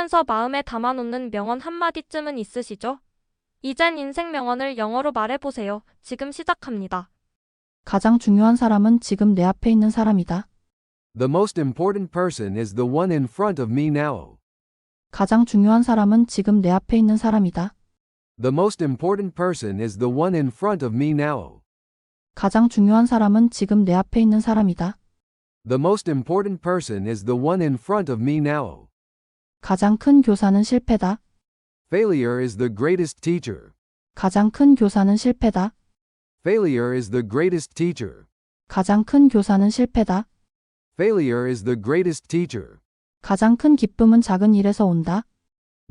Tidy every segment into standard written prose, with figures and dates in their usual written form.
들으면서 마음에 담아놓는 명언 한마디쯤은 있으시죠? 이젠 인생 명언을 영어로 말해보세요. 지금 시작합니다. 가장 중요한 사람은 지금 내 앞에 있는 사람이다. The most important person is the one in front of me now. 가장 중요한 사람은 지금 내 앞에 있는 사람이다. The most important person is the one in front of me now. 가장 중요한 사람은 지금 내 앞에 있는 사람이다. The most important person is the one in front of me now. 가장 큰 교사는 실패다. Failure is the greatest teacher. 가장 큰 교사는 실패다. Failure is the greatest teacher. 가장 큰 교사는 실패다. Failure is the greatest teacher. 가장 큰 기쁨은 작은 일에서 온다.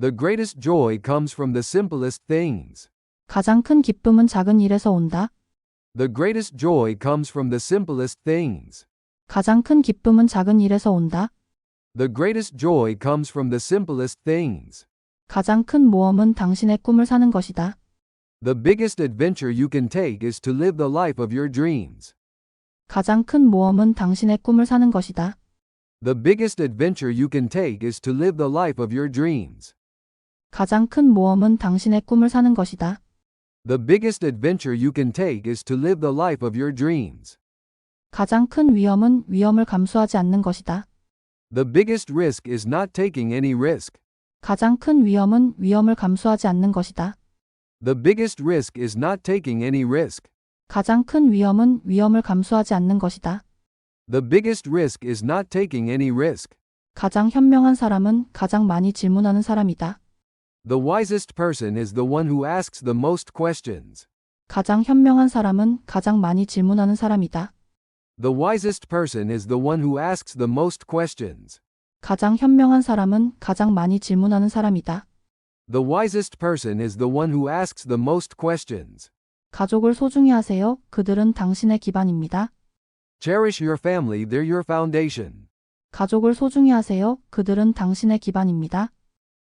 The greatest joy comes from the simplest things. 가장 큰 기쁨은 작은 일에서 온다. The greatest joy comes from the simplest things. 가장 큰 기쁨은 작은 일에서 온다. The greatest joy comes from the simplest things. 가장 큰 모험은 당신의 꿈을 사는 것이다. The biggest adventure you can take is to live the life of your dreams. 가장 큰 모험은 당신의 꿈을 사는 것이다. The biggest adventure you can take is to live the life of your dreams. 가장 큰 모험은 당신의 꿈을 사는 것이다. The biggest adventure you can take is to live the life of your dreams. 가장 큰 위험은 위험을 감수하지 않는 것이다. The biggest risk is not taking any risk. 가장 큰 위험은 위험을 감수하지 않는 것이다. The biggest risk is not taking any risk. 가장 큰 위험은 위험을 감수하지 않는 것이다. The biggest risk is not taking any risk. 가장 현명한 사람은 가장 많이 질문하는 사람이다. The wisest person is the one who asks the most questions. 가장 현명한 사람은 가장 많이 질문하는 사람이다. The wisest person is the one who asks the most questions. 가장 현명한 사람은 가장 많이 질문하는 사람이다. The wisest person is the one who asks the most questions. 가족을 소중히 하세요. 그들은 당신의 기반입니다. Cherish your family, they're your foundation. 가족을 소중히 하세요. 그들은 당신의 기반입니다.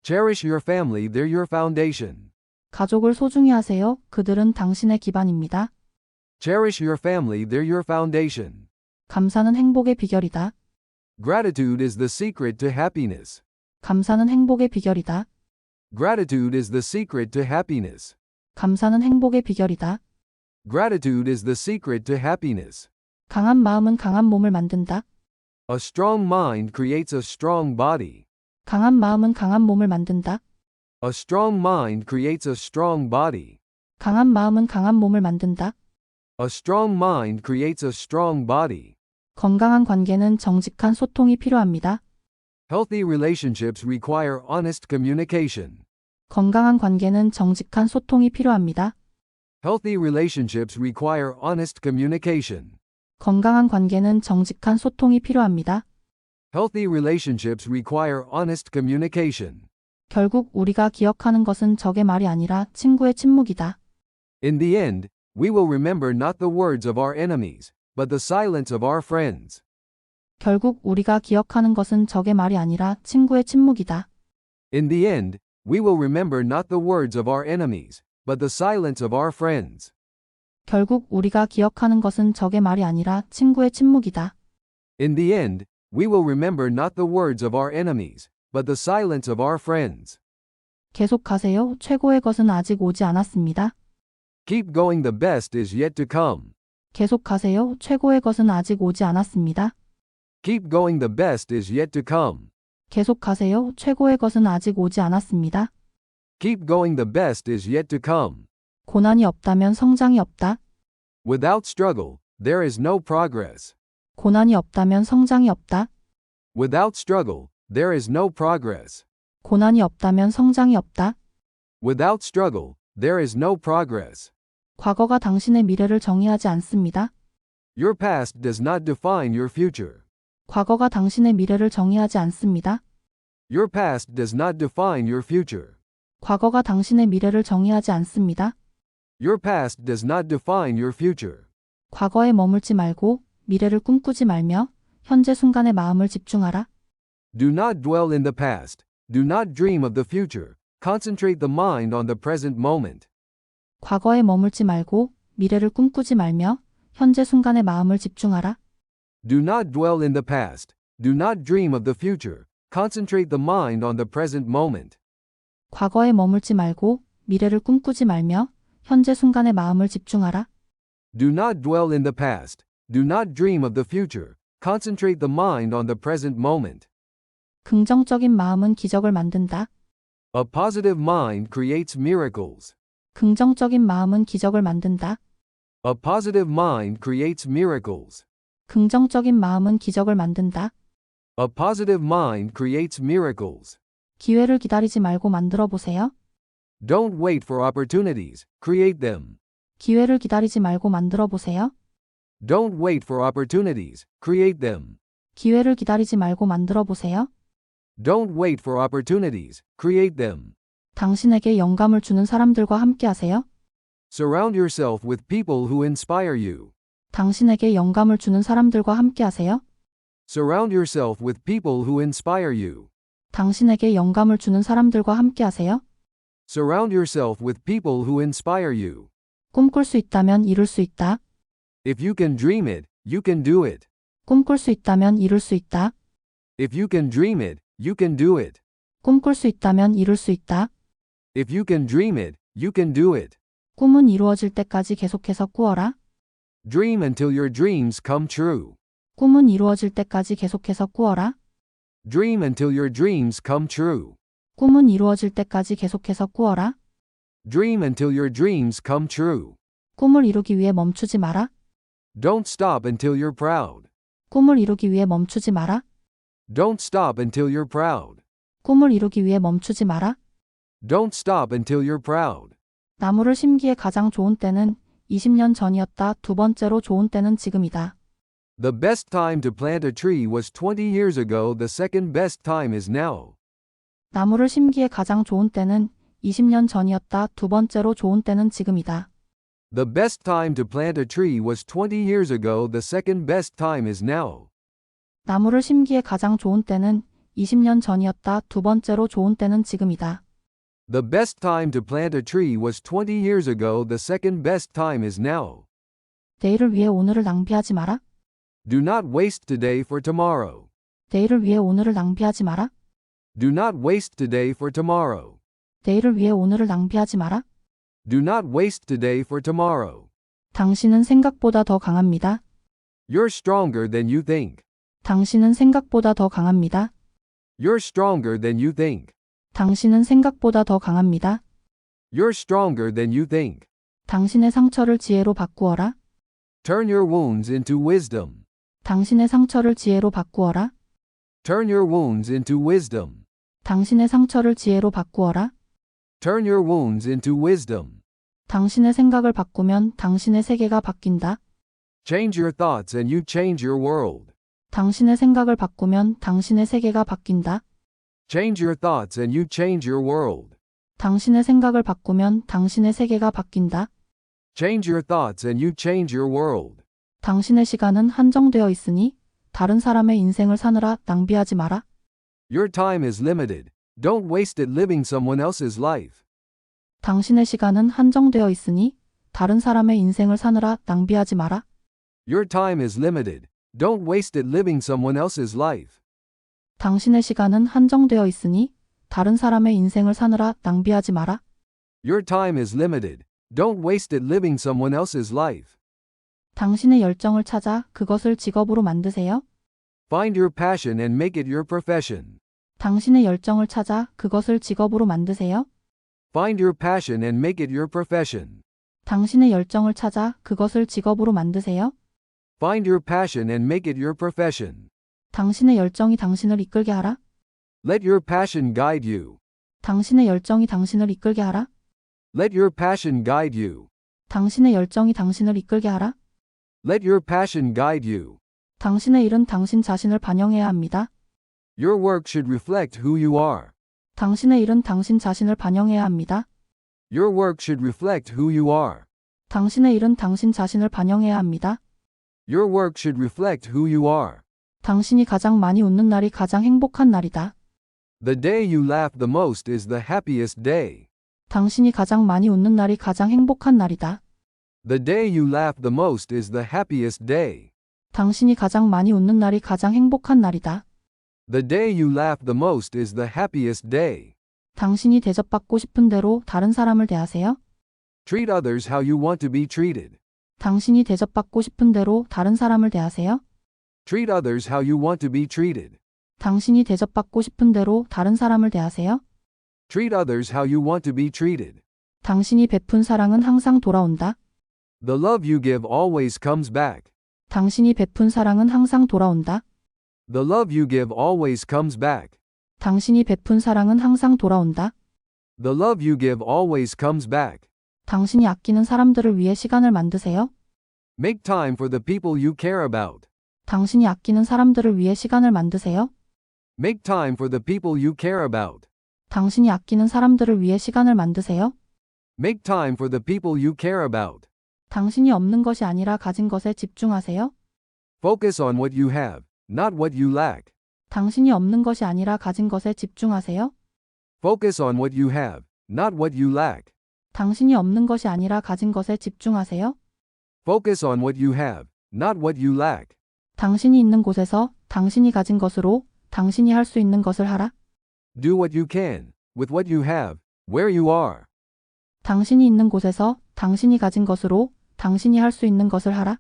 Cherish your family, they're your foundation. 가족을 소중히 하세요. 그들은 당신의 기반입니다. Cherish your family, they're your foundation. 감사는 행복의 비결이다. Gratitude is the secret to happiness. 감사는 행복의 비결이다. Gratitude is the secret to happiness. 감사는 행복의 비결이다. Gratitude is the secret to happiness. 강한 마음은 강한 몸을 만든다. A strong mind creates a strong body. 강한 마음은 강한 몸을 만든다. A strong mind creates a strong body. 강한 마음은 강한 몸을 만든다. A strong mind creates a strong body. 건강한 관계는 정직한 소통이 필요합니다. Healthy relationships require honest communication. 건강한 관계는 정직한 소통이 필요합니다. Healthy relationships require honest communication. 건강한 관계는 정직한 소통이 필요합니다. Healthy relationships require honest communication. 결국 우리가 기억하는 것은 적의 말이 아니라 친구의 침묵이다. In the end, we will remember not the words of our enemies, but the silence of our friends. 결국 우리가 기억하는 것은 적의 말이 아니라 친구의 침묵이다. In the end, we will remember not the words of our enemies, but the silence of our friends. 결국 우리가 기억하는 것은 적의 말이 아니라 친구의 침묵이다. In the end, we will remember not the words of our enemies, but the silence of our friends. 계속 가세요. 최고의 것은 아직 오지 않았습니다. Keep going, the best is yet to come. 계속 가세요. 최고의 것은 아직 오지 않았습니다. Keep going, the best is yet to come. 계속 가세요. 최고의 것은 아직 오지 않았습니다. Keep going, the best is yet to come. 고난이 없다면 성장이 없다. Without struggle, there is no progress. 고난이 없다면 성장이 없다. Without struggle, there is no progress. 고난이 없다면 성장이 없다. Without struggle, there is no progress. 과거가 당신의 미래를 정의하지 않습니다. Your past does not define your future. 과거가 당신의 미래를 정의하지 않습니다. Your past does not define your future. 과거가 당신의 미래를 정의하지 않습니다. Your past does not define your future. 과거에 머물지 말고 미래를 꿈꾸지 말며 현재 순간에 마음을 집중하라. Do not dwell in the past. Do not dream of the future. Concentrate the mind on the present moment. 과거에 머물지 말고 미래를 꿈꾸지 말며 현재 순간에 마음을 집중하라. Do not dwell in the past. Do not dream of the future. Concentrate the mind on the present moment. 과거에 머물지 말고 미래를 꿈꾸지 말며 현재 순간에 마음을 집중하라. Do not dwell in the past. Do not dream of the future. Concentrate the mind on the present moment. 긍정적인 마음은 기적을 만든다. A positive mind creates miracles. 긍정적인 마음은 기적을 만든다. A positive mind creates miracles. 긍정적인 마음은 기적을 만든다. A positive mind creates miracles. 기회를 기다리지 말고 만들어 보세요. Don't wait for opportunities, create them. 기회를 기다리지 말고 만들어 보세요. Don't wait for opportunities, create them. 기회를 기다리지 말고 만들어 보세요. Don't wait for opportunities, create them. 당신에게 영감을 주는 사람들과 함께 하세요. Surround yourself with people who inspire you. 당신에게 영감을 주는 사람들과 함께 하세요. Surround yourself with people who inspire you. 당신에게 영감을 주는 사람들과 함께 하세요. Surround yourself with people who inspire you. 꿈꿀 수 있다면 이룰 수 있다. If you can dream it, you can do it. 꿈꿀 수 있다면 이룰 수 있다. If you can dream it, you can do it. 꿈꿀 수 있다면 이룰 수 있다. If you can dream it, you can do it. 꿈은 이루어질 때까지 계속해서 꾸어라. Dream until your dreams come true. 꿈은 이루어질 때까지 계속해서 꾸어라. Dream until your dreams come true. 꿈은 이루어질 때까지 계속해서 꾸어라. Dream until your dreams come true. 꿈을 이루기 위해 멈추지 마라. Don't stop until you're proud. 꿈을 이루기 위해 멈추지 마라. Don't stop until you're proud. 꿈을 이루기 위해 멈추지 마라. Don't stop until you're proud. 나무를 심기에 가장 좋은 때는 20년 전이었다. 두 번째로 좋은 때는 지금이다. The best time to plant a tree was 20 years ago. The second best time is now. 나무를 심기에 가장 좋은 때는 20년 전이었다. 두 번째로 좋은 때는 지금이다. The best time to plant a tree was 20 years ago. The second best time is now. 나무를 심기에 가장 좋은 때는 20년 전이었다. 두 번째로 좋은 때는 지금이다. The best time to plant a tree was 20 years ago. The second best time is now. 내일을 위해 오늘을 낭비하지 마라. Do not waste today for tomorrow. 내일을 위해 오늘을 낭비하지 마라. Do not waste today for tomorrow. 내일을 위해 오늘을 낭비하지 마라. Do not waste today for tomorrow. 당신은 생각보다 더 강합니다. You're stronger than you think. 당신은 생각보다 더 강합니다. You're stronger than you think. 당신은 생각보다 더 강합니다. You're stronger than you think. 당신의 상처를 지혜로 바꾸어라. Turn your wounds into wisdom. 당신의 상처를 지혜로 바꾸어라. Turn your wounds into wisdom. 당신의 상처를 지혜로 바꾸어라. Turn your wounds into wisdom. 당신의 생각을 바꾸면 당신의 세계가 바뀐다. Change your thoughts and you change your world. 당신의 생각을 바꾸면 당신의 세계가 바뀐다. Change your thoughts and you change your world. 당신의 생각을 바꾸면 당신의 세계가 바뀐다. Change your thoughts and you change your world. 당신의 시간은 한정되어 있으니 다른 사람의 인생을 사느라 낭비하지 마라. Your time is limited. Don't waste it living someone else's life. 당신의 시간은 한정되어 있으니 다른 사람의 인생을 사느라 낭비하지 마라. Your time is limited. Don't waste it living someone else's life. 당신의 시간은 한정되어 있으니 다른 사람의 인생을 사느라 낭비하지 마라. Your time is limited. Don't waste it living someone else's life. 당신의 열정을 찾아 그것을 직업으로 만드세요. Find your passion and make it your profession. 당신의 열정을 찾아 그것을 직업으로 만드세요. Find your passion and make it your profession. 당신의 열정을 찾아 그것을 직업으로 만드세요. Find your passion and make it your profession. 당신의 열정이 당신을 이끌게 하라. Let your passion guide you. 당신의 열정이 당신을 이끌게 하라. Let your passion guide you. 당신의 열정이 당신을 이끌게 하라. Let your passion guide you. 당신의 일은 당신 자신을 반영해야 합니다. Your work should reflect who you are. 당신의 일은 당신 자신을 반영해야 합니다. Your work should reflect who you are. 당신의 일은 당신 자신을 반영해야 합니다. Your work should reflect who you are. 당신이 가장 많이 웃는 날이 가장 행복한 날이다. The day you laugh the most is the happiest day. 당신이 가장 많이 웃는 날이 가장 행복한 날이다. The day you laugh the most is the happiest day. 당신이 가장 많이 웃는 날이 가장 행복한 날이다. The day you laugh the most is the happiest day. 당신이 대접받고 싶은 대로 다른 사람을 대하세요. Treat others how you want to be treated. 당신이 대접받고 싶은 대로 다른 사람을 대하세요. Treat others how you want to be treated. 당신이 대접받고 싶은 대로 다른 사람을 대하세요. Treat others how you want to be treated. 당신이 베푼 사랑은 항상 돌아온다. The love you give always comes back. 당신이 베푼 사랑은 항상 돌아온다. The love you give always comes back. 당신이 베푼 사랑은 항상 돌아온다. The love you give always comes back. 당신이 아끼는 사람들을 위해 시간을 만드세요. Make time for the people you care about. 당신이 아끼는 사람들을 위해 시간을 만드세요. Make time for the people you care about. 당신이 아끼는 사람들을 위해 시간을 만드세요. Make time for the people you care about. 당신이 없는 것이 아니라 가진 것에 집중하세요. Focus on what you have, not what you lack. 당신이 없는 것이 아니라 가진 것에 집중하세요. Focus on what you have, not what you lack. 당신이 없는 것이 아니라 가진 것에 집중하세요. Focus on what you have, not what you lack. 당신이 있는 곳에서 당신이 가진 것으로 당신이 할 수 있는 것을 하라. Do what you can, with what you have, where you are. 당신이 있는 곳에서 당신이 가진 것으로 당신이 할 수 있는 것을 하라.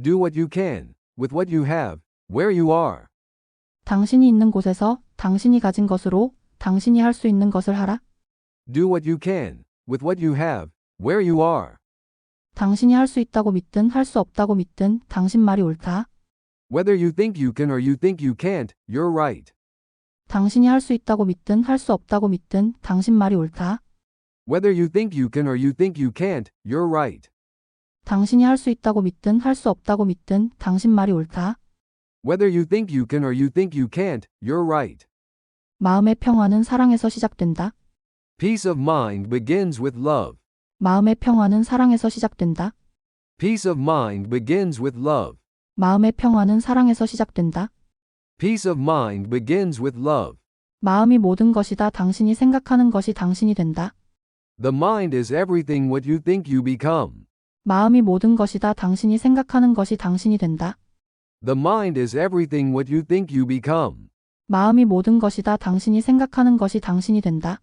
Do what you can, with what you have, where you are. 당신이 있는 곳에서 당신이 가진 것으로 당신이 할 수 있는 것을 하라. Do what you can, with what you have, where you are. 당신이 할 수 있다고 믿든 할 수 없다고 믿든 당신 말이 옳다. Whether you think you can or you think you can't, you're right. 당신이 할 수 있다고 믿든 할 수 없다고 믿든 당신 말이 옳다. Whether you think you can or you think you can't, you're right. 당신이 할 수 있다고 믿든 할 수 없다고 믿든 당신 말이 옳다. Whether you think you can or you think you can't, you're right. 마음의 평화는 사랑에서 시작된다. Peace of mind begins with love. 마음의 평화는 사랑에서 시작된다. Peace of mind begins with love. 마음의 평화는 사랑에서 시작된다. Peace of mind begins with love. 마음이 모든 것이다. 당신이 생각하는 것이 당신이 된다. The mind is everything what you think you become. 마음이 모든 것이다. 당신이 생각하는 것이 당신이 된다. The mind is everything what you think you become. 마음이 모든 것이다. 당신이 생각하는 것이 당신이 된다.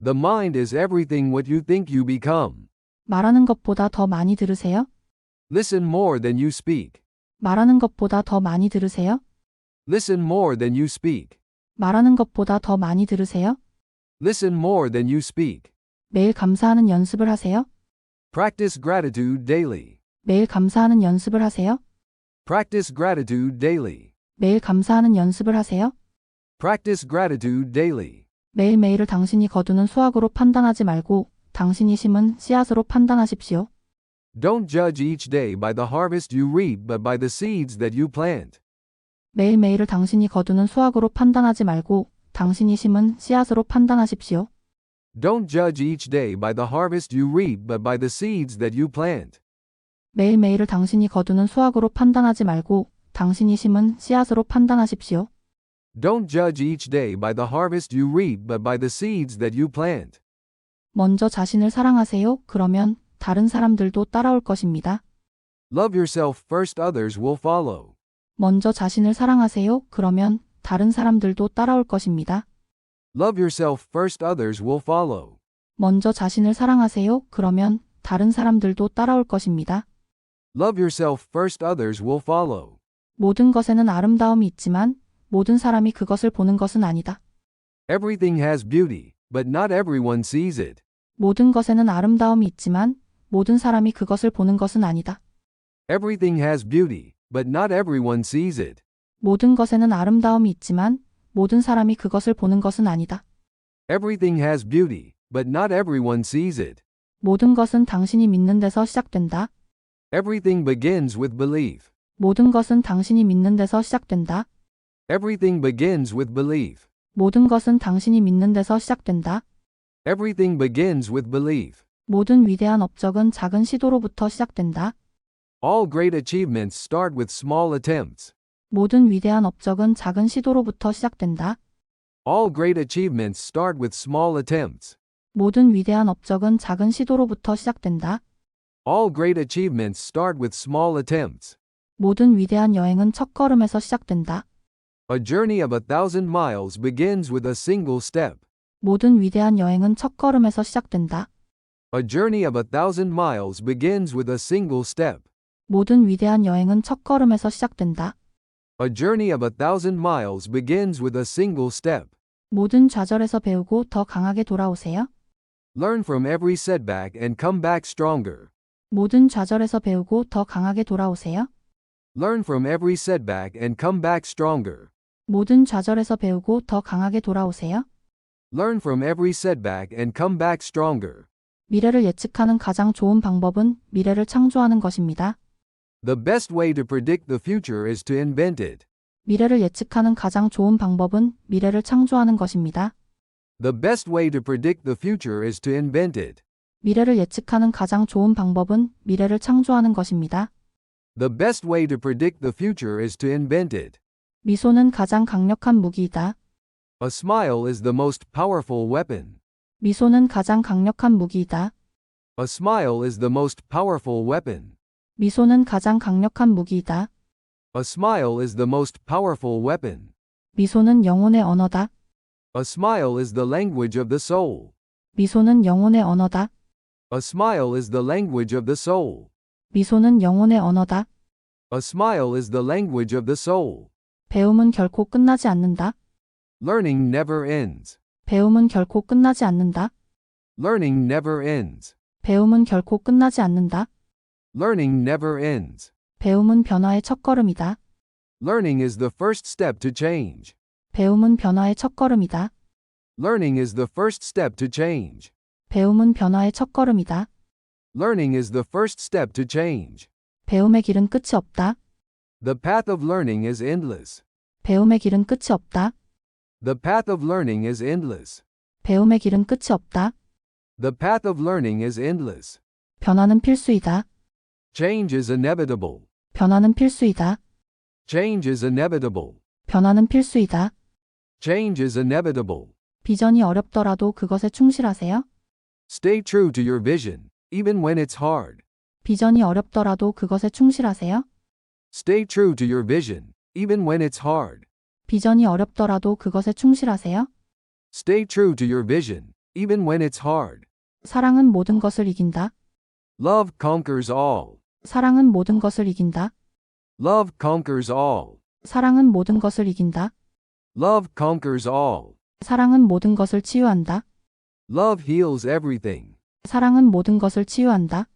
The mind is everything what you think you become. 말하는 것보다 더 많이 들으세요. Listen more than you speak. 말하는 것보다 더 많이 들으세요. Listen more than you speak. 말하는 것보다 더 많이 들으세요. Listen more than you speak. 매일 감사하는 연습을 하세요. Practice gratitude daily. 매일 감사하는 연습을 하세요. Practice gratitude daily. 매일 감사하는 연습을 하세요. Practice gratitude daily. 매일매일을 당신이 거두는 수확으로 판단하지 말고 당신이 심은 씨앗으로 판단하십시오. Don't judge each day by the harvest you reap but by the seeds that you plant. 매일매일을 당신이 거두는 수확으로 판단하지 말고 당신이 심은 씨앗으로 판단하십시오. Don't judge each day by the harvest you reap but by the seeds that you plant. 매일매일을 당신이 거두는 수확으로 판단하지 말고 당신이 심은 씨앗으로 판단하십시오. Don't judge each day by the harvest you reap but by the seeds that you plant. 먼저 자신을 사랑하세요. 그러면 다른 사람들도 따라올 것입니다. Love yourself first, others will follow. 먼저 자신을 사랑하세요. 그러면 다른 사람들도 따라올 것입니다. Love yourself first, others will follow. 먼저 자신을 사랑하세요. 그러면 다른 사람들도 따라올 것입니다. Love yourself first, others will follow. 모든 것에는 아름다움이 있지만 모든 사람이 그것을 보는 것은 아니다. Everything has beauty, but not everyone sees it. 모든 것에는 아름다움이 있지만 모든 사람이 그것을 보는 것은 아니다. Everything has beauty, but not everyone sees it. 모든 것에는 아름다움이 있지만 모든 사람이 그것을 보는 것은 아니다. Everything has beauty, but not everyone sees it. 모든 것은 당신이 믿는 데서 시작된다. Everything begins with belief. 모든 것은 당신이 믿는 데서 시작된다. Everything begins with belief. 모든 것은 당신이 믿는 데서 시작된다. Everything begins with belief. 모든 위대한 업적은 작은 시도로부터 시작된다. All great achievements start with small attempts. 모든 위대한 업적은 작은 시도로부터 시작된다. All great achievements start with small attempts. 모든 위대한 업적은 작은 시도로부터 시작된다. All great achievements start with small attempts. 모든 위대한 여행은 첫걸음에서 시작된다. A journey of 1,000 miles begins with a single step. 모든 위대한 여행은 첫걸음에서 시작된다. A journey of 1,000 miles begins with a single step. 모든 위대한 여행은 첫걸음에서 시작된다. A journey of 1,000 miles begins with a single step. 모든 좌절에서 배우고 더 강하게 돌아오세요. Learn from every setback and come back stronger. 모든 좌절에서 배우고 더 강하게 돌아오세요. Learn from every setback and come back stronger. 모든 좌절에서 배우고 더 강하게 돌아오세요. Learn from every setback and come back stronger. 미래를 예측하는 가장 좋은 방법은 미래를 창조하는 것입니다. The best way to predict the future is to invent it. 미래를 예측하는 가장 좋은 방법은 미래를 창조하는 것입니다. The best way to predict the future is to invent it. 미래를 예측하는 가장 좋은 방법은 미래를 창조하는 것입니다. The best way to predict the future is to invent it. 미소는 가장 강력한 무기이다. A smile is the most powerful weapon. 미소는 가장 강력한 무기이다. A smile is the most powerful weapon. 미소는 가장 강력한 무기이다. A smile is the most powerful weapon. 미소는 영혼의 언어다. A smile is the language of the soul. 미소는 영혼의 언어다. A smile is the language of the soul. 미소는 영혼의 언어다. A smile is the language of the soul. 배움은 결코 끝나지 않는다. Learning never ends. 배움은 결코 끝나지 않는다. Learning never ends. 배움은 결코 끝나지 않는다. Learning never ends. 배움은 변화의 첫걸음이다. Learning is the first step to change. 배움은 변화의 첫걸음이다. Learning is the first step to change. 배움은 변화의 첫걸음이다. Learning is the first step to change. 배움의 길은 끝이 없다. The path of learning is endless. 배움의 길은 끝이 없다. The path of learning is endless. 배움의 길은 끝이 없다. The path of learning is endless. 변화는 필수이다. Change is inevitable. 변화는 필수이다. Change is inevitable. 변화는 필수이다. Change is inevitable. 비전이 어렵더라도 그것에 충실하세요. Stay true to your vision, even when it's hard. 비전이 어렵더라도 그것에 충실하세요. Stay true to your vision, even when it's hard. 비전이 어렵더라도 그것에 충실하세요. Stay true to your vision, even when it's hard. 사랑은 모든 것을 이긴다. Love conquers all. 사랑은 모든 것을 이긴다. Love conquers all. 사랑은 모든 것을 이긴다. Love conquers all. 사랑은 모든 것을 치유한다. Love heals everything. 사랑은 모든 것을 치유한다.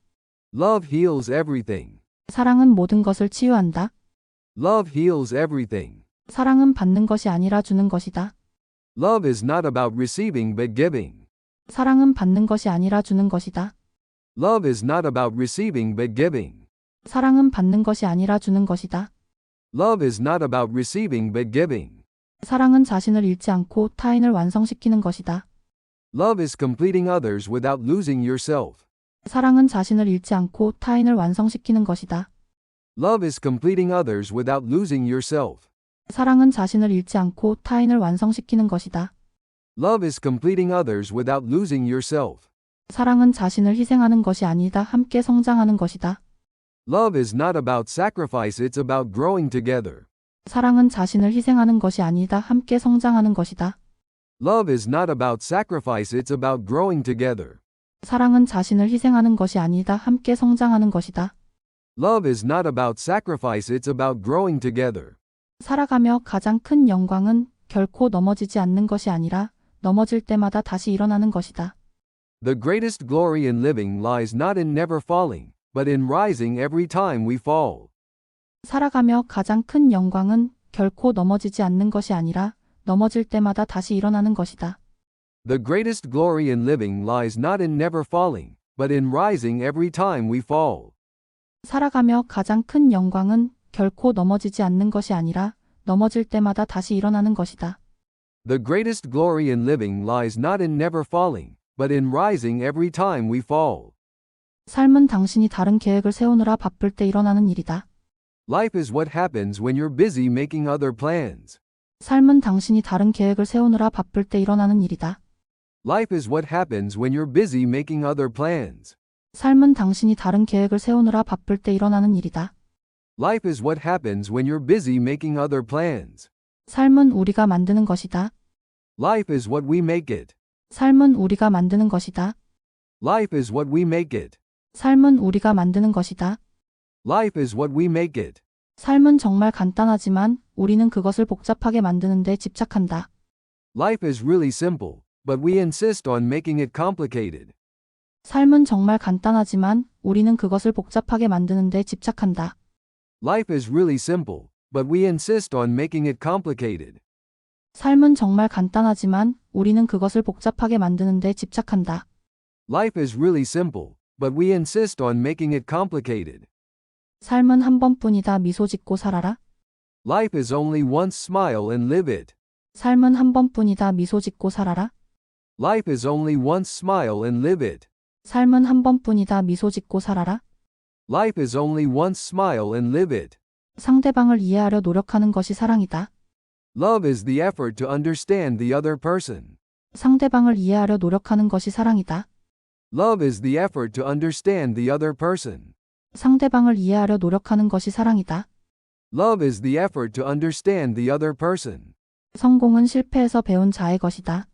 Love heals everything. 사랑은 모든 것을 치유한다. Love heals everything. 사랑은 받는 것이 아니라 주는 것이다. Love is not about receiving but giving. 사랑은 받는 것이 아니라 주는 것이다. Love is not about receiving but giving. 사랑은 받는 것이 아니라 주는 것이다. Love is not about receiving but giving. 사랑은 자신을 잃지 않고 타인을 완성시키는 것이다. Love is completing others without losing yourself. 사랑은 자신을 잃지 않고 타인을 완성시키는 것이다. Love is completing others without losing yourself. 사랑은 자신을 잃지 않고 타인을 완성시키는 것이다. Love is completing others without losing yourself. 사랑은 자신을 희생하는 것이 아니다. 함께 성장하는 것이다. Love is not about sacrifice, it's about growing together. 사랑은 자신을 희생하는 것이 아니다. 함께 성장하는 것이다. Love is not about sacrifice, it's about growing together. 사랑은 자신을 희생하는 것이 아니다. 함께 성장하는 것이다. Love is not about sacrifice, it's about growing together. 살아가며 가장 큰 영광은 결코 넘어지지 않는 것이 아니라 넘어질 때마다 다시 일어나는 것이다. The greatest glory in living lies not in never falling, but in rising every time we fall. 살아가며 가장 큰 영광은 결코 넘어지지 않는 것이 아니라 넘어질 때마다 다시 일어나는 것이다. The greatest glory in living lies not in never falling, but in rising every time we fall. 살아가며 가장 큰 영광은 결코 넘어지지 않는 것이 아니라 넘어질 때마다 다시 일어나는 것이다. The greatest glory in living lies not in never falling, but in rising every time we fall. 삶은 당신이 다른 계획을 세우느라 바쁠 때 일어나는 일이다. Life is what happens when you're busy making other plans. 삶은 당신이 다른 계획을 세우느라 바쁠 때 일어나는 일이다. Life is what happens when you're busy making other plans. 삶은 당신이 다른 계획을 세우느라 바쁠 때 일어나는 일이다. Life is what happens when you're busy making other plans. 삶은 우리가 만드는 것이다. Life is what we make it. 삶은 우리가 만드는 것이다. Life is what we make it. 삶은 우리가 만드는 것이다. Life is what we make it. 삶은 정말 간단하지만 우리는 그것을 복잡하게 만드는 데 집착한다. Life is really simple, but we insist on making it complicated. 삶은 정말 간단하지만 우리는 그것을 복잡하게 만드는 데 집착한다. Life is really simple, but we insist on making it complicated. 삶은 정말 간단하지만 우리는 그것을 복잡하게 만드는 데 집착한다. Life is really simple, but we insist on making it complicated. 삶은 한 번뿐이다. 미소 짓고 살아라. Life is only once, smile and live it. 삶은 한 번뿐이다. 미소 짓고 살아라. Life is only once, smile and live it. 삶은 한 번뿐이다. 미소 짓고 살아라. Life is only once, smile and live it. 상대방을 이해하려 노력하는 것이 사랑이다. Love is the effort to understand the other person. 상대방을 이해하려 노력하는 것이 사랑이다. Love is the effort to understand the other person. 상대방을 이해하려 노력하는 것이 사랑이다. Love is the effort to understand the other person. 성공은 실패에서 배운 자의 것이다.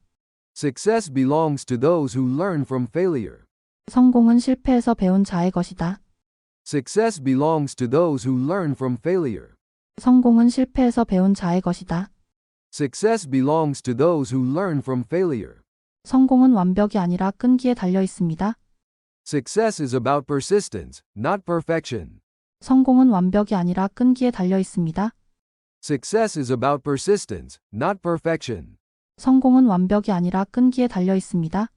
Success belongs to those who learn from failure. 성공은 실패에서 배운 자의 것이다. Success belongs to those who learn from failure. 성공은 실패에서 배운 자의 것이다. Success belongs to those who learn from failure. 성공은 완벽이 아니라 끈기에 달려 있습니다. Success is about persistence, not perfection. 성공은 완벽이 아니라 끈기에 달려 있습니다. Success is about persistence, not perfection. 성공은 완벽이 아니라 끈기에 달려 있습니다.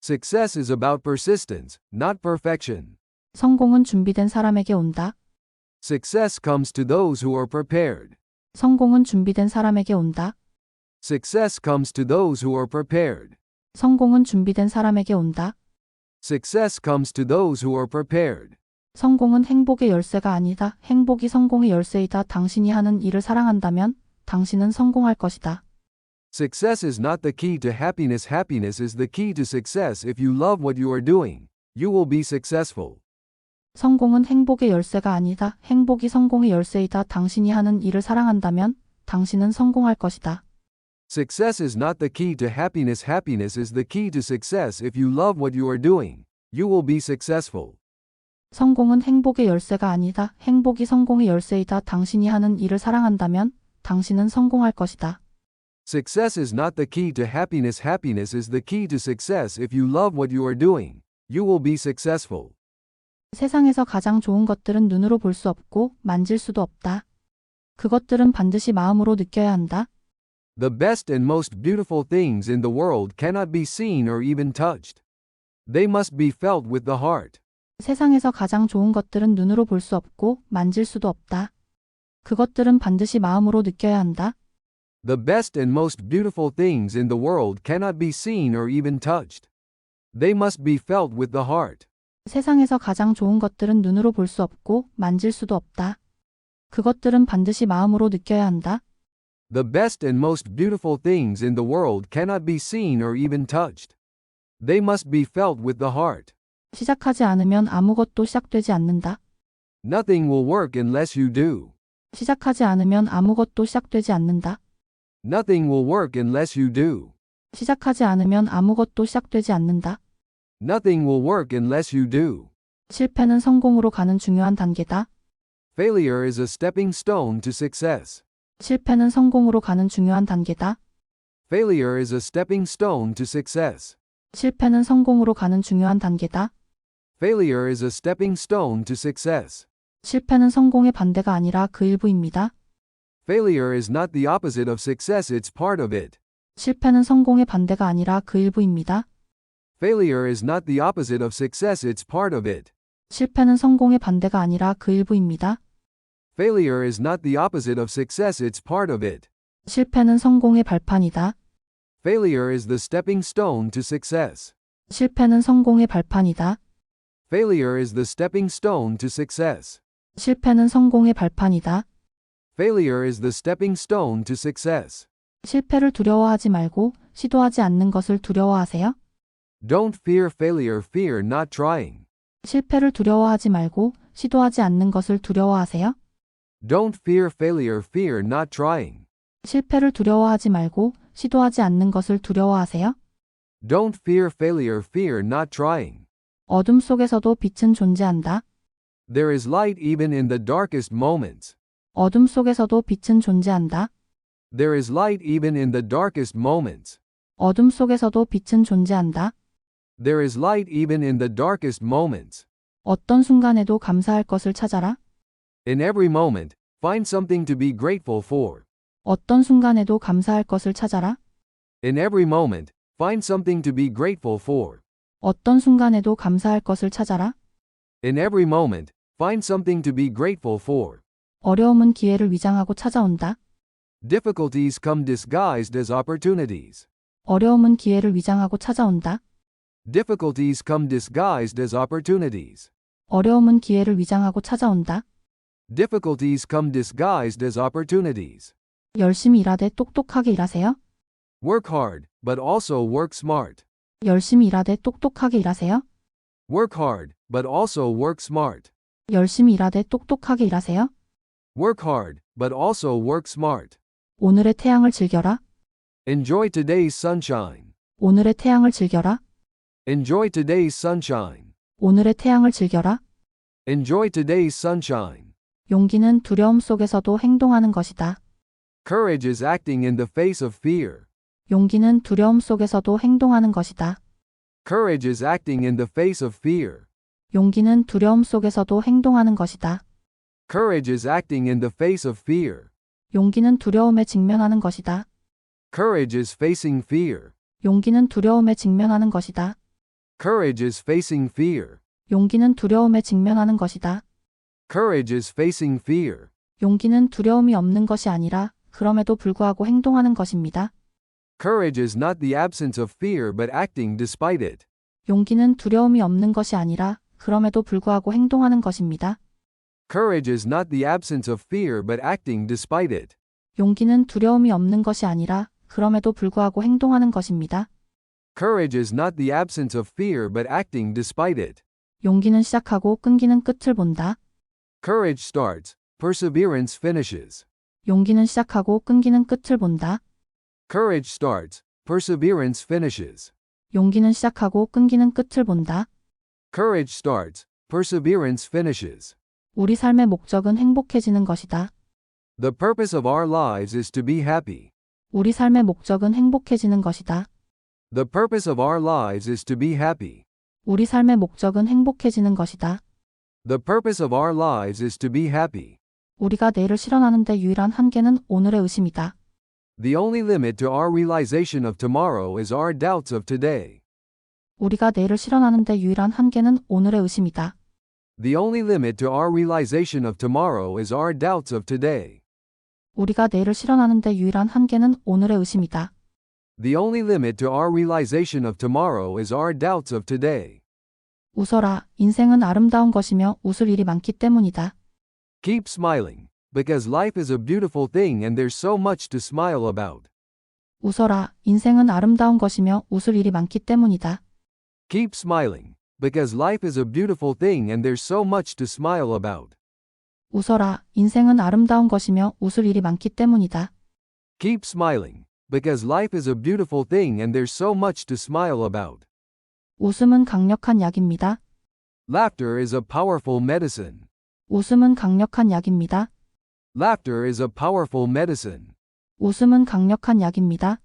Success is about persistence, not perfection. 성공은 준비된 사람에게 온다. Success comes to those who are prepared. 성공은 준비된 사람에게 온다. Success comes to those who are prepared. 성공은 준비된 사람에게 온다. Success comes to those who are prepared. 성공은 행복의 열쇠가 아니다. 행복이 성공의 열쇠이다. 당신이 하는 일을 사랑한다면 당신은 성공할 것이다. Success is not the key to happiness. Happiness is the key to success. If you love what you are doing, you will be successful. 성공은 행복의 열쇠가 아니다. 행복이 성공의 열쇠이다. 당신이 하는 일을 사랑한다면 당신은 성공할 것이다. Success is not the key to happiness. Happiness is the key to success. If you love what you are doing, you will be successful. 성공은 행복의 열쇠가 아니다. 행복이 성공의 열쇠이다. 당신이 하는 일을 사랑한다면 당신은 성공할 것이다. Success is not the key to happiness. Happiness is the key to success. If you love what you are doing, you will be successful. 세상에서 가장 좋은 것들은 눈으로 볼 수 없고 만질 수도 없다. 그것들은 반드시 마음으로 느껴야 한다. The best and most beautiful things in the world cannot be seen or even touched. They must be felt with the heart. 세상에서 가장 좋은 것들은 눈으로 볼 수 없고 만질 수도 없다. 그것들은 반드시 마음으로 느껴야 한다. The best and most beautiful things in the world cannot be seen or even touched. They must be felt with the heart. 세상에서 가장 좋은 것들은 눈으로 볼 수 없고 만질 수도 없다. 그것들은 반드시 마음으로 느껴야 한다. The best and most beautiful things in the world cannot be seen or even touched. They must be felt with the heart. 시작하지 않으면 아무것도 시작되지 않는다. Nothing will work unless you do. 시작하지 않으면 아무것도 시작되지 않는다. Nothing will work unless you do. 시작하지 않으면 아무것도 시작되지 않는다. Nothing will work unless you do. 실패는 성공으로 가는 중요한 단계다. Failure is a stepping stone to success. 실패는 성공으로 가는 중요한 단계다. Failure is a stepping stone to success. 실패는 성공으로 가는 중요한 단계다. Failure is a stepping stone to success. 실패는 성공의 반대가 아니라 그 일부입니다. Failure is not the opposite of success, it's part of it. 실패는 성공의 반대가 아니라 그 일부입니다. Failure is not the opposite of success, it's part of it. 실패는 성공의 반대가 아니라 그 일부입니다. Failure is not the opposite of success, it's part of it. 실패는 성공의 발판이다. Failure is the stepping stone to success. 실패는 성공의 발판이다. Failure is the stepping stone to success. 실패는 성공의 발판이다. Failure is the stepping stone to success. 실패를 두려워하지 말고 시도하지 않는 것을 두려워하세요. Don't fear failure, fear not trying. 실패를 두려워하지 말고 시도하지 않는 것을 두려워하세요. Don't fear failure, fear not trying. 실패를 두려워하지 말고 시도하지 않는 것을 두려워하세요? Don't fear failure, fear not trying. 어둠 속에서도 빛은 존재한다. There is light even in the darkest moments. 어둠 속에서도 빛은 존재한다. There is light even in the darkest moments. 어둠 속에서도 빛은 존재한다. There is light even in the darkest moments. 어떤 순간에도 감사할 것을 찾아라. In every moment, find something to be grateful for. 어떤 순간에도 감사할 것을 찾아라. In every moment, find something to be grateful for. 어떤 순간에도 감사할 것을 찾아라. In every moment, find something to be grateful for. 어려움은 기회를 위장하고 찾아온다. Difficulties come disguised as opportunities. 어려움은 기회를 위장하고 찾아온다. Difficulties come disguised as opportunities. 어려움은 기회를 위장하고 찾아온다. Difficulties come disguised as opportunities. 열심히 일하되 똑똑하게 일하세요. Work hard, but also work smart. 열심히 일하되 똑똑하게 일하세요. Work hard, but also work smart. 열심히 일하되 똑똑하게 일하세요. Work hard, but also work smart. 오늘의 태양을 즐겨라. Enjoy today's sunshine. 오늘의 태양을 즐겨라. Enjoy today's sunshine. 오늘의 태양을 즐겨라. Enjoy today's sunshine. 용기는 두려움 속에서도 행동하는 것이다. Courage is acting in the face of fear. 용기는 두려움 속에서도 행동하는 것이다. Courage is acting in the face of fear. 용기는 두려움 속에서도 행동하는 것이다. Courage is acting in the face of fear. 용기는 두려움에 직면하는 것이다. Courage is facing fear. 용기는 두려움에 직면하는 것이다. Courage is facing fear. 용기는 두려움에 직면하는 것이다. Courage is facing fear. 용기는 두려움이 없는 것이 아니라 그럼에도 불구하고 행동하는 것입니다. Courage is not the absence of fear but acting despite it. 용기는 두려움이 없는 것이 아니라 그럼에도 불구하고 행동하는 것입니다. Courage is not the absence of fear but acting despite it. 용기는 두려움이 없는 것이 아니라 그럼에도 불구하고 행동하는 것입니다. Courage is not the absence of fear but acting despite it. 용기는 시작하고 끈기는 끝을 본다. Courage starts, perseverance finishes. 용기는 시작하고 끈기는 끝을 본다. Courage starts, perseverance finishes. 용기는 시작하고 끈기는 끝을 본다. Courage starts, perseverance finishes. 우리 삶의 목적은 행복해지는 것이다. The purpose of our lives is to be happy. 우리 삶의 목적은 행복해지는 것이다. The purpose of our lives is to be happy. 우리 삶의 목적은 행복해지는 것이다. The purpose of our lives is to be happy. 우리가 내일을 실현하는 데 유일한 한계는 오늘의 의심이다. The only limit to our realization of tomorrow is our doubts of today. 우리가 내일을 실현하는 데 유일한 한계는 오늘의 의심이다. The only limit to our realization of tomorrow is our doubts of today. 우리가 내일을 실현하는 데 유일한 한계는 오늘의 의심이다. The only limit to our realization of tomorrow is our doubts of today. 웃어라. 인생은 아름다운 것이며 웃을 일이 많기 때문이다. Keep smiling, because life is a beautiful thing and there's so much to smile about. 웃어라. 인생은 아름다운 것이며 웃을 일이 많기 때문이다. Keep smiling, because life is a beautiful thing and there's so much to smile about. 웃어라. 인생은 아름다운 것이며 웃을 일이 많기 때문이다. Keep smiling, because life is a beautiful thing and there's so much to smile about. 웃음은 강력한 약입니다. Laughter is a powerful medicine. 웃음은 강력한 약입니다. Laughter is a powerful medicine. 웃음은 강력한 약입니다.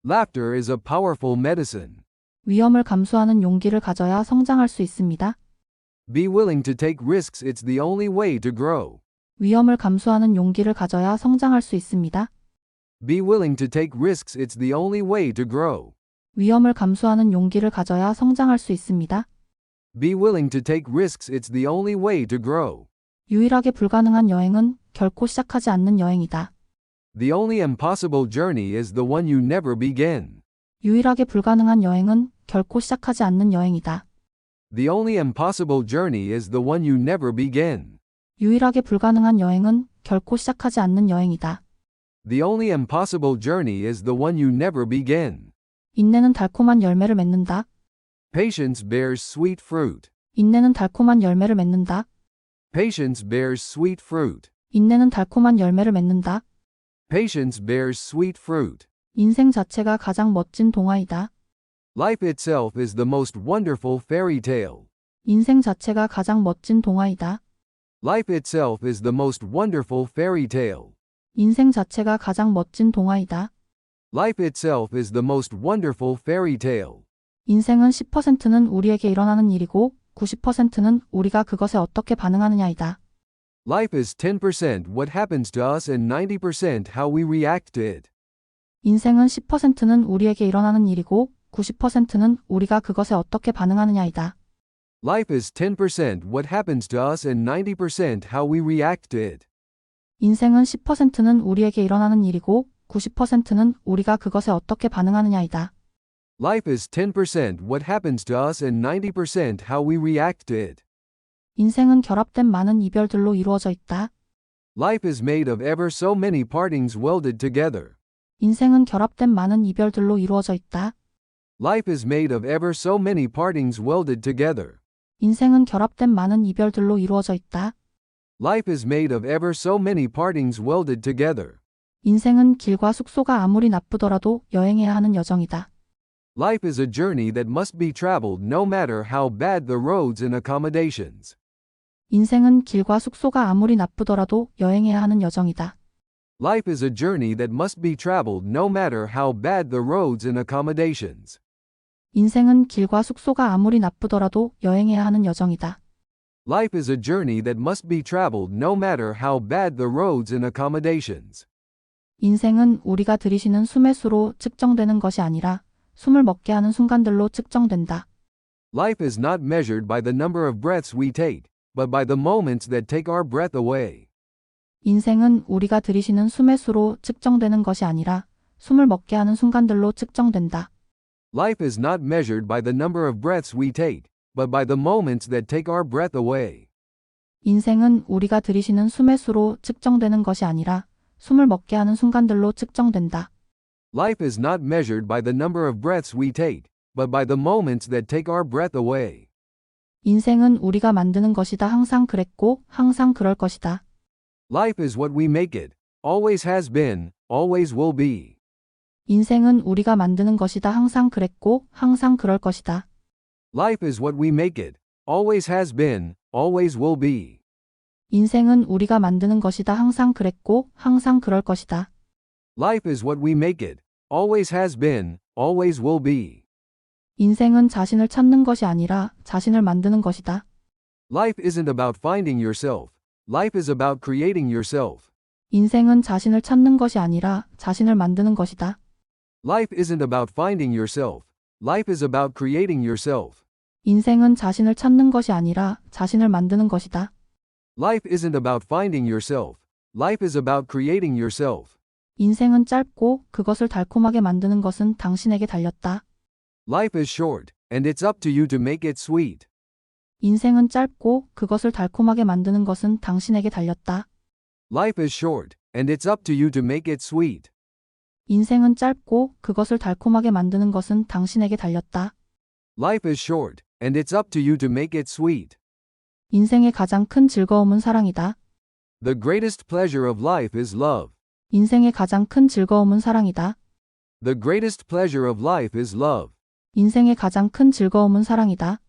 Laughter is a powerful medicine. 위험을 감수하는 용기를 가져야 성장할 수 있습니다. Be willing to take risks, it's the only way to grow. 위험을 감수하는 용기를 가져야 성장할 수 있습니다. Be willing to take risks, it's the only way to grow. 위험을 감수하는 용기를 가져야 성장할 수 있습니다. Be willing to take risks, it's the only way to grow. 유일하게 불가능한 여행은 결코 시작하지 않는 여행이다. The only impossible journey is the one you never begin. 유일하게 불가능한 여행은 결코 시작하지 않는 여행이다. The only impossible journey is the one you never begin. 유일하게 불가능한 여행은 결코 시작하지 않는 여행이다. The only impossible journey is the one you never begin. 인내는 달콤한 열매를 맺는다. Patience bears sweet fruit. 인내는 달콤한 열매를 맺는다. Patience bears sweet fruit. 인내는 달콤한 열매를 맺는다. Patience bears sweet fruit. 인생 자체가 가장 멋진 동화이다. Life itself is the most wonderful fairy tale. 인생 자체가 가장 멋진 동화이다. Life itself is the most wonderful fairy tale. 인생 자체가 가장 멋진 동화이다. Life itself is the most wonderful fairy tale. 인생은 10%는 우리에게 일어나는 일이고 90%는 우리가 그것에 어떻게 반응하느냐이다. Life is 10% what happens to us and 90% how we react to it. 인생은 10%는 우리에게 일어나는 일이고 90%는 우리가 그것에 어떻게 반응하느냐이다. Life is 10% what happens to us and 90% how we react to it. 인생은 10%는 우리에게 일어나는 일이고 90%는 우리가 그것에 어떻게 반응하느냐이다. Life is 10% what happens to us and 90% how we react to it. 인생은 결합된 많은 이별들로 이루어져 있다. Life is made of ever so many partings welded together. 인생은 결합된 많은 이별들로 이루어져 있다. Life is made of ever so many partings welded together. 인생은 결합된 많은 이별들로 이루어져 있다. Life is made of ever so many partings welded together. 인생은 길과 숙소가 아무리 나쁘더라도 여행해야 하는 여정이다. Life is a journey that must be traveled no matter how bad the roads and accommodations. 인생은 길과 숙소가 아무리 나쁘더라도 여행해야 하는 여정이다. Life is a journey that must be traveled no matter how bad the roads and accommodations. 인생은 길과 숙소가 아무리 나쁘더라도 여행해야 하는 여정이다. Life is a journey that must be traveled no matter how bad the roads and accommodations. 인생은 우리가 들이쉬는 숨의 수로 측정되는 것이 아니라 숨을 먹게 하는 순간들로 측정된다. Life is not measured by the number of breaths we take, but by the moments that take our breath away. 인생은 우리가 들이쉬는 숨의 수로 측정되는 것이 아니라 숨을 먹게 하는 순간들로 측정된다. Life is not measured by the number of breaths we take, but by the moments that take our breath away. 인생은 우리가 들이쉬는 숨의 수로 측정되는 것이 아니라 숨을 먹게 하는 순간들로 측정된다. Life is not measured by the number of breaths we take, but by the moments that take our breath away. 인생은 우리가 만드는 것이다. 항상 그랬고 항상 그럴 것이다. Life is what we make it, always has been, always will be. 인생은 우리가 만드는 것이다. 항상 그랬고 항상 그럴 것이다. Life is what we make it, always has been, always will be. 인생은 우리가 만드는 것이다. 항상 그랬고 항상 그럴 것이다. Life is what we make it, always has been, always will be. 인생은 자신을 찾는 것이 아니라 자신을 만드는 것이다. Life isn't about finding yourself. Life is about creating yourself. 인생은 자신을 찾는 것이 아니라 자신을 만드는 것이다. Life isn't about finding yourself. Life is about creating yourself. 인생은 자신을 찾는 것이 아니라 자신을 만드는 것이다. Life isn't about finding yourself. Life is about creating yourself. 인생은 짧고 그것을 달콤하게 만드는 것은 당신에게 달렸다. Life is short, and it's up to you to make it sweet. 인생은 짧고 그것을 달콤하게 만드는 것은 당신에게 달렸다. Life is short, and it's up to you to make it sweet. 인생은 짧고 그것을 달콤하게 만드는 것은 당신에게 달렸다. Life is short, and it's up to you to make it sweet. 인생의 가장 큰 즐거움은 사랑이다. The greatest pleasure of life is love. 인생의 가장 큰 즐거움은 사랑이다. The greatest pleasure of life is love. 인생의 가장 큰 즐거움은 사랑이다.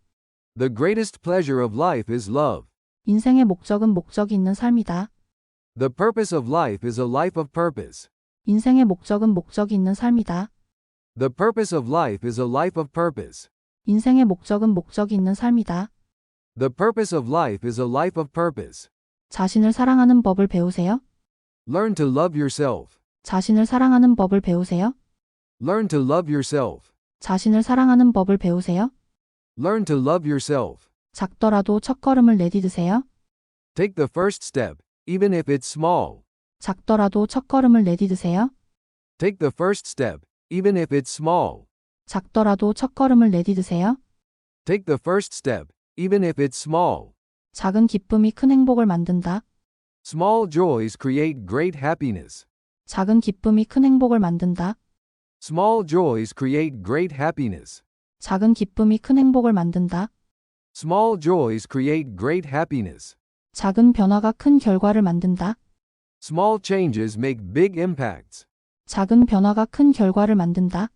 The greatest pleasure of life is love. 인생의 목적은 목적이 있는 삶이다. The purpose of life is a life of purpose. 인생의 목적은 목적이 있는 삶이다. The purpose of life is a life of purpose. 인생의 목적은 목적이 있는 삶이다. The purpose of life is a life of purpose. 자신을 사랑하는 법을 배우세요. Learn to love yourself. 자신을 사랑하는 법을 배우세요. Learn to love yourself. 자신을 사랑하는 법을 배우세요. Learn to love yourself. 작더라도 첫걸음을 내디드세요. Take the first step, even if it's small. 작더라도 첫걸음을 내디드세요. Take the first step, even if it's small. 작더라도 첫걸음을 내디드세요. Take the first step, even if it's small. 작은 기쁨이 큰 행복을 만든다. Small joys create great happiness. 작은 기쁨이 큰 행복을 만든다. Small joys create great happiness. 작은 기쁨이 큰 행복을 만든다. Small joys create great happiness. 작은 변화가 큰 결과를 만든다. Small changes make big impacts. 작은 변화가 큰 결과를 만든다.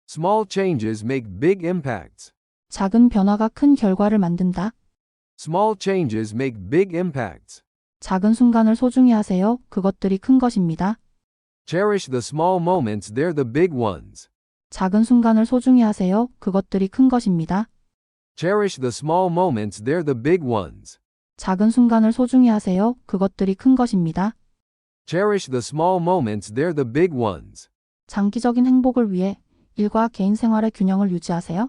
Small changes make big impacts. 작은 변화가 큰 결과를 만든다. Small changes make big impacts. 작은 순간을 소중히 하세요. 그것들이 큰 것입니다. Cherish the small moments, they're the big ones. 작은 순간을 소중히 하세요. 그것들이 큰 것입니다. Cherish the small moments, they're the big ones. 작은 순간을 소중히 하세요. 그것들이 큰 것입니다. Cherish the small moments, they're the big ones. 장기적인 행복을 위해 일과 개인 생활의 균형을 유지하세요.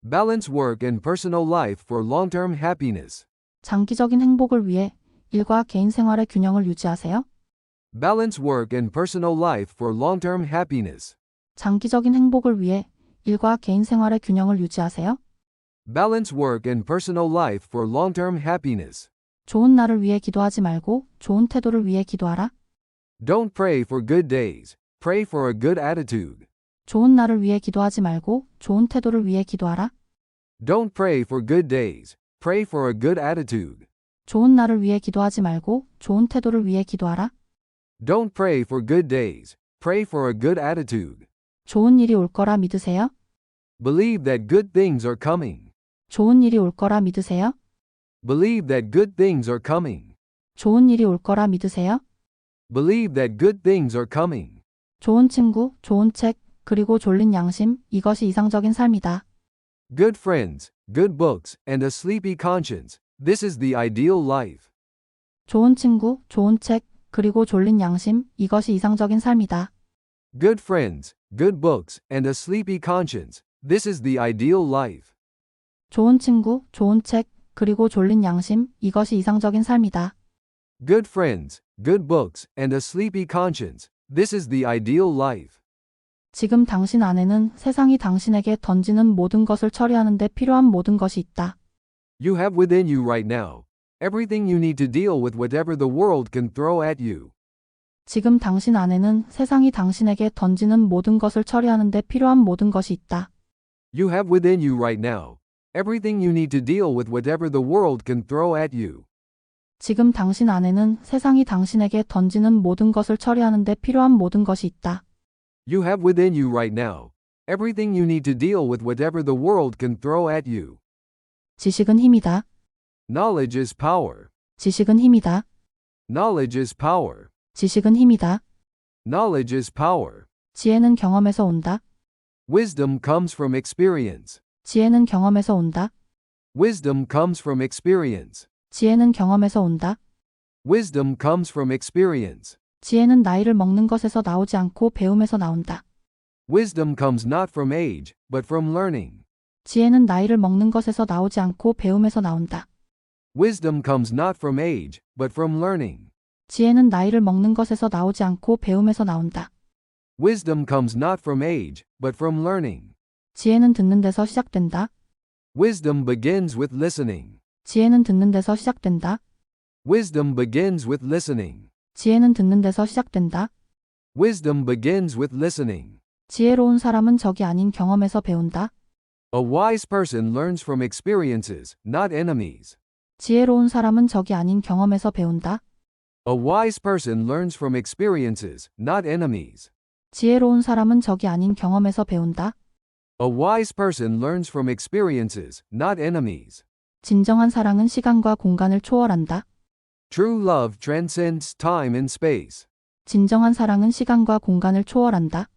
Balance work and personal life for long-term happiness. 장기적인 행복을 위해 일과 개인 생활의 균형을 유지하세요. Balance work and personal life for long-term happiness. 장기적인 행복을 위해 일과 개인 생활의 균형을 유지하세요. Balance work and personal life for long-term happiness. 좋은 날을 위해 기도하지 말고 좋은 태도를 위해 기도하라. Don't pray for good days. Pray for a good attitude. 좋은 날을 위해 기도하지 말고 좋은 태도를 위해 기도하라. Don't pray for good days. Pray for a good attitude. 좋은 날을 위해 기도하지 말고 좋은 태도를 위해 기도하라. Don't pray for good days. Pray for a good attitude. 좋은 일이 올 거라 믿으세요. Believe that good things are coming. 좋은 일이 올 거라 믿으세요. Believe that good things are coming. 좋은 일이 올 거라 믿으세요. Believe that good things are coming. 좋은 친구, 좋은 책, 그리고 졸린 양심, 이것이 이상적인 삶이다. Good friends, good books, and a sleepy conscience. This is the ideal life. 좋은 친구, 좋은 책, 그리고 졸린 양심, 이것이 이상적인 삶이다. Good friends, good books, and a sleepy conscience. This is the ideal life. 좋은 친구, 좋은 책, 그리고 졸린 양심, 이것이 이상적인 삶이다. Good friends, good books, and a sleepy conscience. This is the ideal life. 지금 당신 안에는 세상이 당신에게 던지는 모든 것을 처리하는 데 필요한 모든 것이 있다. You have within you right now everything you need to deal with whatever the world can throw at you. 지금 당신 안에는 세상이 당신에게 던지는 모든 것을 처리하는 데 필요한 모든 것이 있다. You have within you right now everything you need to deal with whatever the world can throw at you. 지금 당신 안에는 세상이 당신에게 던지는 모든 것을 처리하는 데 필요한 모든 것이 있다. You have within you right now everything you need to deal with whatever the world can throw at you. 지식은 힘이다. Knowledge is power. 지식은 힘이다. Knowledge is power. 지식은 힘이다. Knowledge is power. 지혜는 경험에서 온다. Wisdom comes from experience. 지혜는 경험에서 온다. Wisdom comes from experience. 지혜는 경험에서 온다. Wisdom comes from experience. 지혜는 나이를 먹는 것에서 나오지 않고 배움에서 나온다. Wisdom comes not from age, but from learning. 지혜는 나이를 먹는 것에서 나오지 않고 배움에서 나온다. Wisdom comes not from age, but from learning. 지혜는 나이를 먹는 것에서 나오지 않고 배움에서 나온다. Wisdom comes not from age, but from learning. 지혜는 듣는 데서 시작된다. Wisdom begins with listening. 지혜는 듣는 데서 시작된다. Wisdom begins with listening. 지혜는 듣는 데서 시작된다. Wisdom begins with listening. 지혜로운 사람은 적이 아닌 경험에서 배운다. A wise person learns from experiences, not enemies. 지혜로운 사람은 적이 아닌 경험에서 배운다. A wise person learns from experiences, not enemies. 지혜로운 사람은 적이 아닌 경험에서 배운다. A wise person learns from experiences, not enemies. 진정한 사랑은 시간과 공간을 초월한다. True love transcends time and space. 진정한 사랑은 시간과 공간을 초월한다.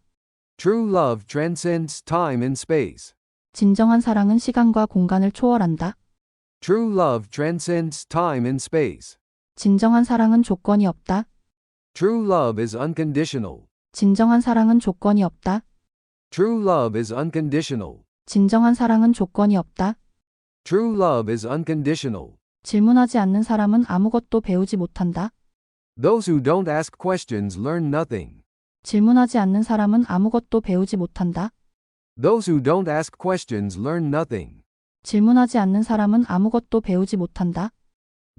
True love transcends time and space. 진정한 사랑은 시간과 공간을 초월한다. True love transcends time and space. 진정한 사랑은 조건이 없다. True love is unconditional. 진정한 사랑은 조건이 없다. True love is unconditional. 진정한 사랑은 조건이 없다. True love is unconditional. 질문하지 않는 사람은 아무것도 배우지 못한다. Those who don't ask questions learn nothing. 질문하지 않는 사람은 아무것도 배우지 못한다. Those who don't ask questions learn nothing. 질문하지 않는 사람은 아무것도 배우지 못한다.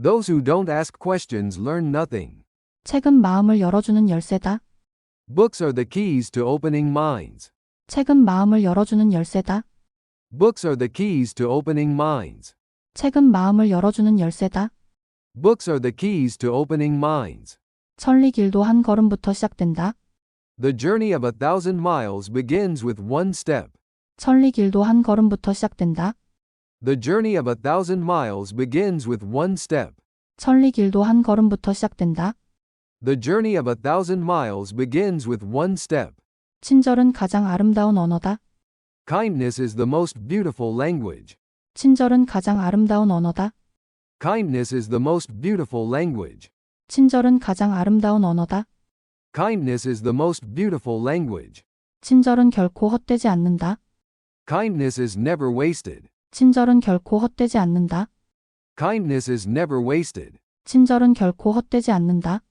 Those who don't ask questions learn nothing. 책은 마음을 열어주는 열쇠다. Books are the keys to opening minds. 책은 마음을 열어주는 열쇠다. Books are the keys to opening minds. 책은 마음을 열어주는 열쇠다. Books are the keys to opening minds. 천리 길도 한 걸음부터 시작된다. The journey of 1,000 miles begins with one step. 천리 길도 한 걸음부터 시작된다. The journey of 1,000 miles begins with one step. 천리 길도 한 걸음부터 시작된다. The journey of 1,000 miles begins with one step. 친절은 가장 아름다운 언어다. Kindness is the most beautiful language. 친절은 가장 아름다운 언어다. Kindness is the most beautiful language. 친절은 가장 아름다운 언어다. Kindness is the most beautiful language. 친절은 결코 헛되지 않는다. Kindness is never wasted. 친절은 결코 헛되지 않는다. Kindness is never wasted. 친절은 결코 헛되지 않는다.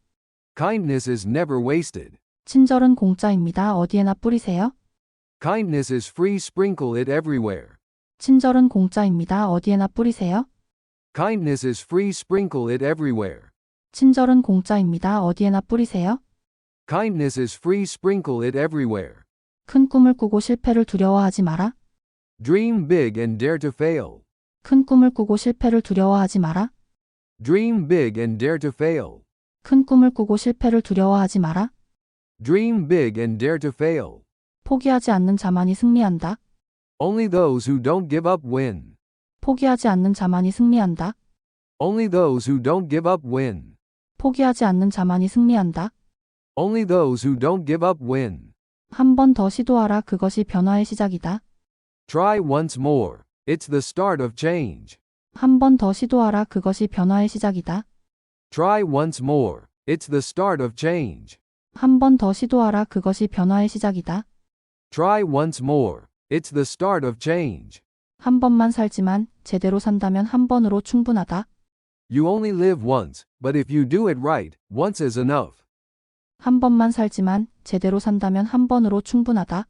Kindness is never wasted. 친절은 공짜입니다. 어디에나 뿌리세요. Kindness is free. Sprinkle it everywhere. 친절은 공짜입니다. 어디에나 뿌리세요. Kindness is free. Sprinkle it everywhere. 친절은 공짜입니다. 어디에나 뿌리세요. Kindness is free. Sprinkle it everywhere. 큰 꿈을 꾸고 실패를 두려워하지 마라. Dream big and dare to fail. 큰 꿈을 꾸고 실패를 두려워하지 마라. Dream big and dare to fail. 큰 꿈을 꾸고 실패를 두려워하지 마라. Dream big and dare to fail. 포기하지 않는 자만이 승리한다. Only those who don't give up win. 포기하지 않는 자만이 승리한다. Only those who don't give up win. 포기하지 않는 자만이 승리한다. Only those who don't give up win. 한 번 더 시도하라. 그것이 변화의 시작이다. Try once more. It's the start of change. 한 번 더 시도하라. 그것이 변화의 시작이다. Try once more. It's the start of change. 한 번 더 시도하라. 그것이 변화의 시작이다. Try once more. It's the start of change. 한 번만 살지만 제대로 산다면 한 번으로 충분하다. You only live once, but if you do it right, once is enough. 한 번만 살지만 제대로 산다면 한 번으로 충분하다.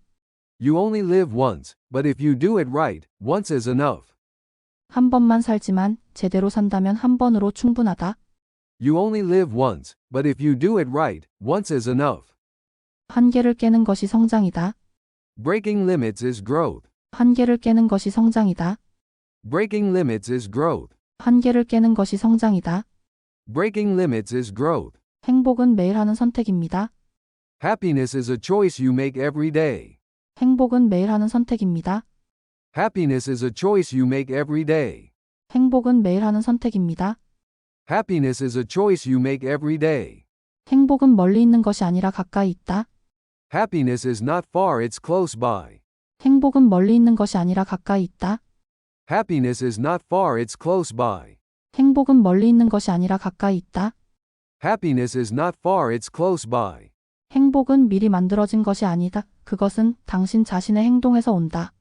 You only live once, but if you do it right, once is enough. 한 번만 살지만 제대로 산다면 한 번으로 충분하다. You only live once, but if you do it right, once is enough. 한계를 깨는 것이 성장이다. Breaking limits is growth. 한계를 깨는 것이 성장이다. Breaking limits is growth. 한계를 깨는 것이 성장이다. Breaking limits is growth. 행복은 매일 하는 선택입니다. Happiness is a choice you make every day. 행복은 매일 하는 선택입니다. Happiness is a choice you make every day. 행복은 매일 하는 선택입니다. Happiness is a choice you make every day. 행복은 멀리 있는 것이 아니라 가까이 있다. Happiness is not far, it's close by. 행복은 멀리 있는 것이 아니라 가까이 있다. Happiness is not far, it's close by. 행복은 멀리 있는 것이 아니라 가까이 있다. Happiness is not far, it's close by. 행복은 미리 만들어진 것이 아니다. 그것은 당신 자신의 행동에서 온다.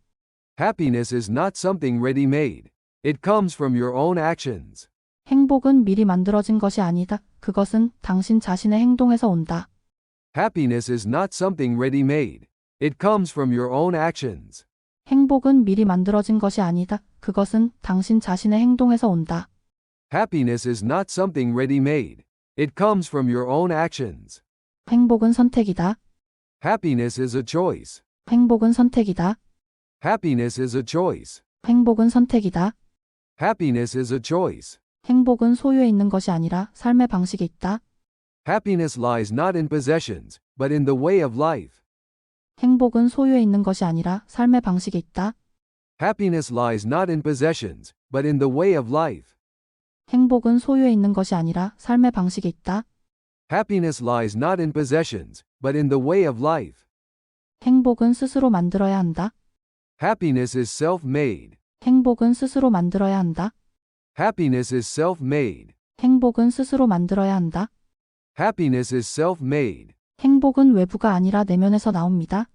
Happiness is not something ready-made. It comes from your own actions. 행복은 미리 만들어진 것이 아니다. 그것은 당신 자신의 행동에서 온다. Happiness is not something ready-made. It comes from your own actions. 행복은 미리 만들어진 것이 아니다. 그것은 당신 자신의 행동에서 온다. Happiness is not something ready-made. It comes from your own actions. 행복은 선택이다. Happiness is a choice. 행복은 선택이다. Happiness is a choice. 행복은 선택이다. Happiness is a choice. 행복은 소유에 있는 것이 아니라 삶의 방식에 있다. Happiness lies not in possessions, but in the way of life. 행복은 소유에 있는 것이 아니라 삶의 방식에 있다. Happiness lies not in possessions, but in the way of life. 행복은 소유에 있는 것이 아니라 삶의 방식에 있다. Happiness lies not in possessions, but in the way of life. 행복은 스스로 만들어야 한다. Happiness is self-made. 행복은 스스로 만들어야 한다. Happiness is self-made. 행복은 스스로 만들어야 한다. Happiness is self-made. 행복은 외부가 아니라 내면에서 나옵니다.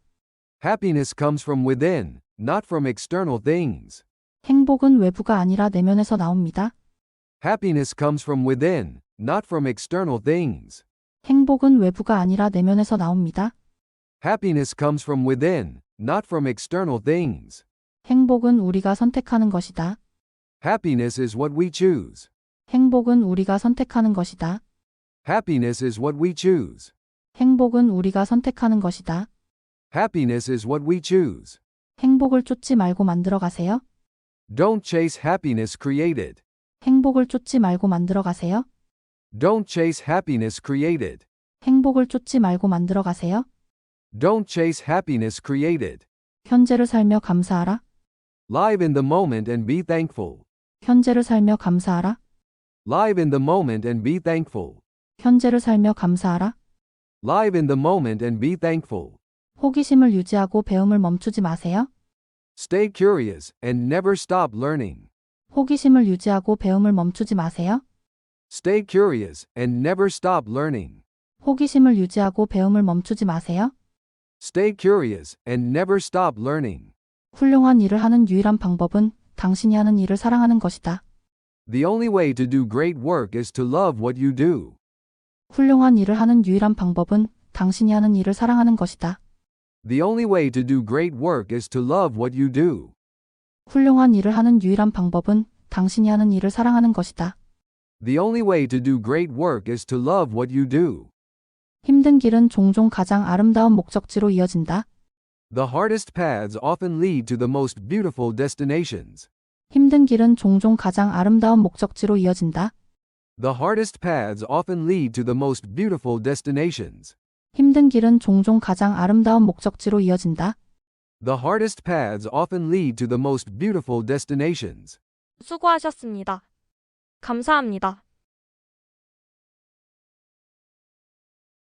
Happiness comes from within, not from external things. 행복은 외부가 아니라 내면에서 나옵니다. Happiness comes from within, not from external things. 행복은 외부가 아니라 내면에서 나옵니다. Happiness comes from within, not from external things. 행복은 우리가 선택하는 것이다. Happiness is what we choose. 행복은 우리가 선택하는 것이다. Happiness is what we choose. 행복은 우리가 선택하는 것이다. Happiness is what we choose. 행복을 쫓지 말고 만들어 가세요. Don't chase happiness, create it. 행복을 쫓지 말고 만들어 가세요. Don't chase happiness, create it. 행복을 쫓지 말고 만들어 가세요. Don't chase happiness created. 현재를 살며 감사하라. Live in the moment and be thankful. 현재를 살며 감사하라. Live in the moment and be thankful. 현재를 살며 감사하라. Live in the moment and be thankful. 호기심을 유지하고 배움을 멈추지 마세요. Stay curious and never stop learning. 호기심을 유지하고 배움을 멈추지 마세요. Stay curious and never stop learning. 호기심을 유지하고 배움을 멈추지 마세요. Stay curious and never stop learning. 훌륭한 일을 하는 유일한 방법은 당신이 하는 일을 사랑하는 것이다. The only way to do great work is to love what you do. 훌륭한 일을 하는 유일한 방법은 당신이 하는 일을 사랑하는 것이다. The only way to do great work is to love what you do. 훌륭한 일을 하는 유일한 방법은 당신이 하는 일을 사랑하는 것이다. The only way to do great work is to love what you do. 힘든 길은 종종 가장 아름다운 목적지로 이어진다. The hardest paths often lead to the most beautiful destinations. 힘든 길은 종종 가장 아름다운 목적지로 이어진다. The hardest paths often lead to the most beautiful destinations. 힘든 길은 종종 가장 아름다운 목적지로 이어진다. The hardest paths often lead to the most beautiful destinations. 수고하셨습니다. 감사합니다.